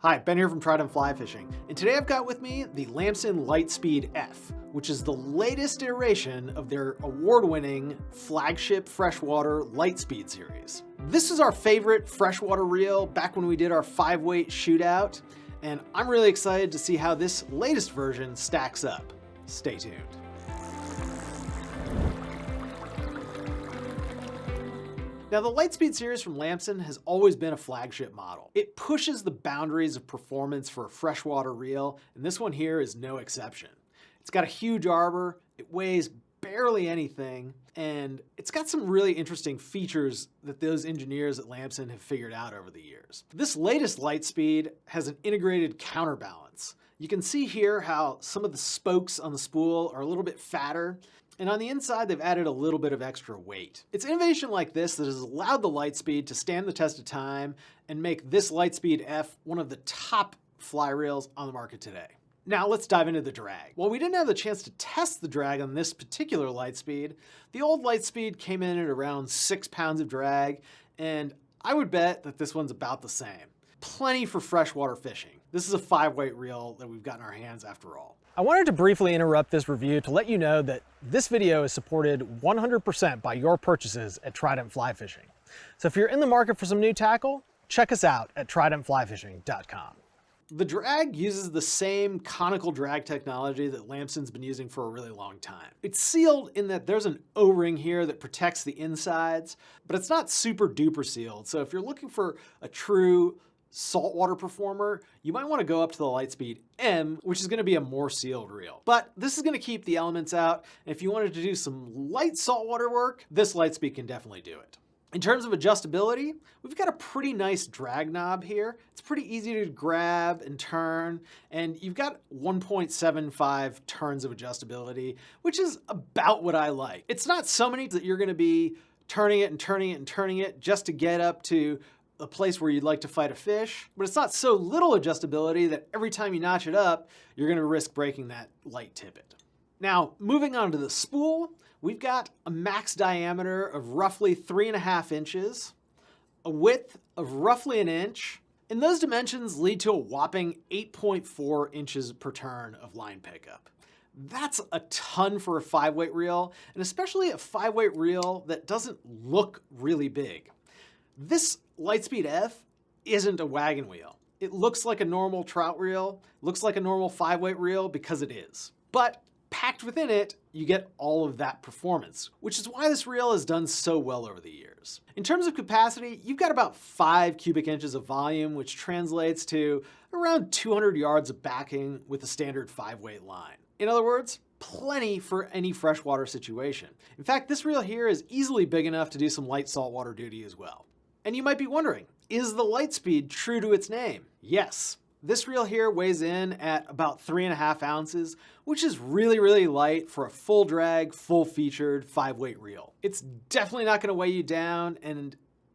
Hi, Ben here from Trident Fly Fishing, and today I've got with me the Lamson Litespeed F, which is the latest iteration of their award-winning flagship freshwater Litespeed series. This is our favorite freshwater reel back when we did our 5-weight shootout, and I'm really excited to see how this latest version stacks up. Stay tuned. Now, the Litespeed series from Lamson has always been a flagship model. It pushes the boundaries of performance for a freshwater reel, and this one here is no exception. It's got a huge arbor, it weighs barely anything, and it's got some really interesting features that those engineers at Lamson have figured out over the years. This latest Litespeed has an integrated counterbalance. You can see here how some of the spokes on the spool are a little bit fatter, and on the inside, they've added a little bit of extra weight. It's innovation like this that has allowed the Litespeed to stand the test of time and make this Litespeed F one of the top fly reels on the market today. Now let's dive into the drag. While we didn't have the chance to test the drag on this particular Litespeed, the old Litespeed came in at around 6 pounds of drag, and I would bet that this one's about the same. Plenty for freshwater fishing. This is a 5-weight reel that we've got in our hands after all. I wanted to briefly interrupt this review to let you know that this video is supported 100% by your purchases at Trident Fly Fishing. So if you're in the market for some new tackle, check us out at tridentflyfishing.com. The drag uses the same conical drag technology that Lamson's been using for a really long time. It's sealed in that there's an O-ring here that protects the insides, but it's not super duper sealed. So if you're looking for a true saltwater performer, you might want to go up to the Litespeed M, which is going to be a more sealed reel. But this is going to keep the elements out, and if you wanted to do some light saltwater work, this Litespeed can definitely do it. In terms of adjustability, we've got a pretty nice drag knob here. It's pretty easy to grab and turn, and you've got 1.75 turns of adjustability, which is about what I like. It's not so many that you're going to be turning it and turning it and turning it just to get up to a place where you'd like to fight a fish, but it's not so little adjustability that every time you notch it up, you're going to risk breaking that light tippet. Now, moving on to the spool, we've got a max diameter of roughly 3.5 inches, a width of roughly 1 inch, and those dimensions lead to a whopping 8.4 inches per turn of line pickup. That's a ton for a 5-weight reel, and especially a 5-weight reel that doesn't look really big. This Litespeed F isn't a wagon wheel. It looks like a normal trout reel, looks like a normal 5-weight reel because it is. But packed within it, you get all of that performance, which is why this reel has done so well over the years. In terms of capacity, you've got about 5 cubic inches of volume, which translates to around 200 yards of backing with a standard 5-weight line. In other words, plenty for any freshwater situation. In fact, this reel here is easily big enough to do some light saltwater duty as well. And you might be wondering, is the Litespeed true to its name? Yes. This reel here weighs in at about 3.5 ounces, which is really, really light for a full drag, full featured 5-weight reel. It's definitely not going to weigh you down, and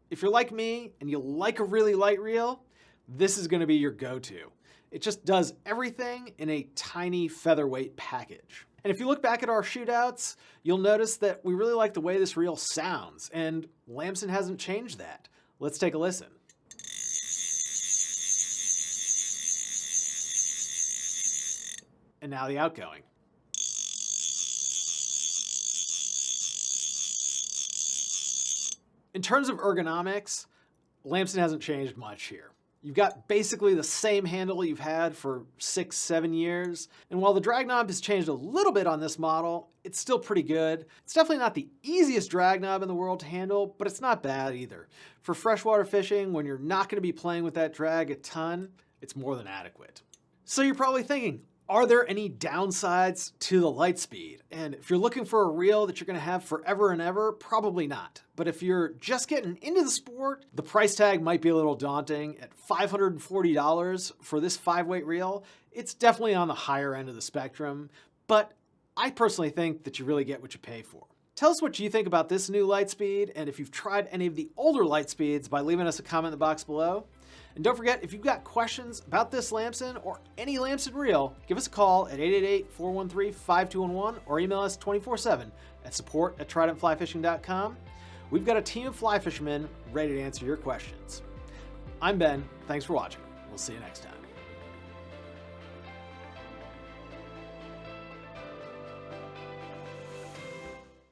if you're like me and you like a really light reel, this is going to be your go-to. It just does everything in a tiny featherweight package. And if you look back at our shootouts, you'll notice that we really like the way this reel sounds, and Lamson hasn't changed that. Let's take a listen. And now the outgoing. In terms of ergonomics, Lamson hasn't changed much here. You've got basically the same handle you've had for 6-7 years. And while the drag knob has changed a little bit on this model, it's still pretty good. It's definitely not the easiest drag knob in the world to handle, but it's not bad either. For freshwater fishing, when you're not going to be playing with that drag a ton, it's more than adequate. So you're probably thinking, are there any downsides to the Litespeed? And if you're looking for a reel that you're going to have forever and ever, probably not. But if you're just getting into the sport, the price tag might be a little daunting. At $540 for this 5-weight reel, it's definitely on the higher end of the spectrum, but I personally think that you really get what you pay for. Tell us what you think about this new Litespeed, and if you've tried any of the older Litespeeds by leaving us a comment in the box below. And don't forget, if you've got questions about this Lamson or any Lamson reel, give us a call at 888-413-5211 or email us 24/7 at support@tridentflyfishing.com. We've got a team of fly fishermen ready to answer your questions. I'm Ben. Thanks for watching. We'll see you next time.